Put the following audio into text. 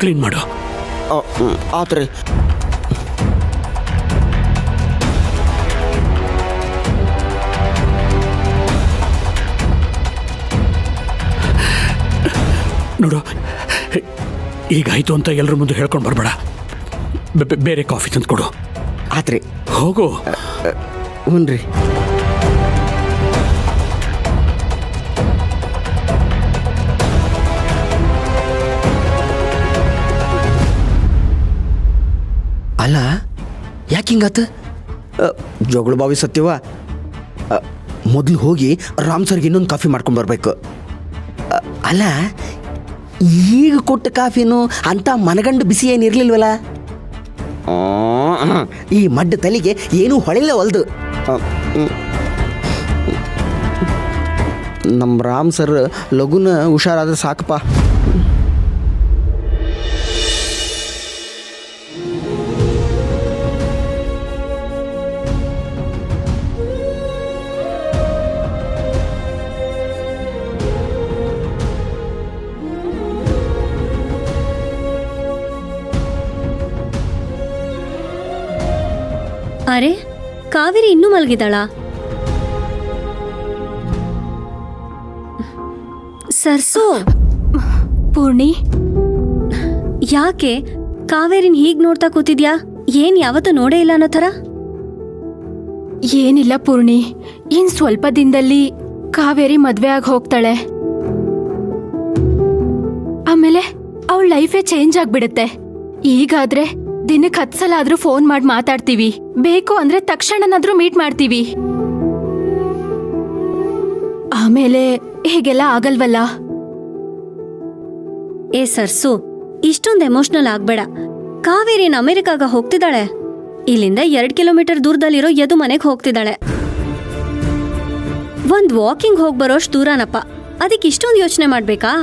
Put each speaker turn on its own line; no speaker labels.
Clean ಮಾಡು.
ಆತ್ರಿ.
ನೋಡು, ಈಗಾಯ್ತು ಅಂತ ಎಲ್ಲರ ಮುಂದೆ ಹೇಳ್ಕೊಂಡು ಬರಬೇಡ. ಬೇರೆ ಕಾಫಿ ತಂದು ಕೊಡು.
ಆತ್ರಿ.
ಹೋಗು.
ಹ್ಞೂ ರೀ. ಅಲ್ಲ, ಯಾಕೆ ಹಿಂಗಾತ? ಜೋಗಳು ಬಾವಿ ಸತ್ಯವ, ಮೊದಲು ಹೋಗಿ ರಾಮ್ ಸರ್ಗೆ ಇನ್ನೊಂದು ಕಾಫಿ ಮಾಡ್ಕೊಂಡು ಬರ್ಬೇಕು. ಅಲ್ಲ, ಈಗ ಕೊಟ್ಟ ಕಾಫಿನೂ ಅಂತ ಮನಗಂಡು ಬಿಸಿ ಏನಿರಲಿಲ್ವಲ್ಲ? ಈ ಮಡ್ಡ ತಲೆಗೆ ಏನೂ ಹೊಳಿಲ್ಲ ಹೊಲ್ದು. ನಮ್ಮ ರಾಮ್ ಸರ್ ಲಗುನ ಹುಷಾರಾದ್ರೆ ಸಾಕಪ್ಪ.
ಅರೆ, ಕಾವೇರಿ ಇನ್ನೂ ಮಲಗಿದಾಳಾ? ಸರ್ಸು.
ಪೂರ್ಣಿ,
ಯಾಕೆ ಕಾವೇರಿನ ಹೀಗ್ ನೋಡ್ತಾ ಕೂತಿದ್ಯಾ? ಏನ್ ಯಾವತ್ತೂ ನೋಡೇ ಇಲ್ಲ ಅನ್ನೋ ಥರ?
ಏನಿಲ್ಲ ಪೂರ್ಣಿ, ಇನ್ ಸ್ವಲ್ಪ ದಿನದಲ್ಲಿ ಕಾವೇರಿ ಮದ್ವೆ ಆಗಿ ಹೋಗ್ತಾಳೆ. ಆಮೇಲೆ ಅವಳ ಲೈಫೇ ಚೇಂಜ್ ಆಗ್ಬಿಡುತ್ತೆ. ಈಗಾದ್ರೆ ದಿನಕ್ಕೆ 10 ಸಲ ಆದ್ರೂ ಫೋನ್ ಮಾಡಿ ಮಾತಾಡ್ತೀವಿ. ಬೇಕು ಅಂದ್ರೆ ತಕ್ಷಣನಾದ್ರೂ ಮೀಟ್ ಮಾಡ್ತೀವಿ. ಆಮೇಲೆ ಹೀಗೆಲ್ಲ ಆಗಲ್ವಲ್ಲ?
ಏ ಸರ್ಸು, ಇಷ್ಟೊಂದು ಎಮೋಷನಲ್ ಆಗ್ಬೇಡ. ಕಾವೇರಿನ ಅಮೆರಿಕಾಗ ಹೋಗ್ತಿದ್ದಾಳೆ. ಇಲ್ಲಿಂದ 2 ಕಿಲೋಮೀಟರ್ ದೂರದಲ್ಲಿರೋ ಯದು ಮನೆಗೆ ಹೋಗ್ತಿದ್ದಾಳೆ. ಒಂದ್ ವಾಕಿಂಗ್ ಹೋಗ್ಬರೋಷ್ಟು ದೂರನಪ್ಪ. ಅದಕ್ಕೆ ಇಷ್ಟೊಂದು ಯೋಚನೆ ಮಾಡ್ಬೇಕಾ?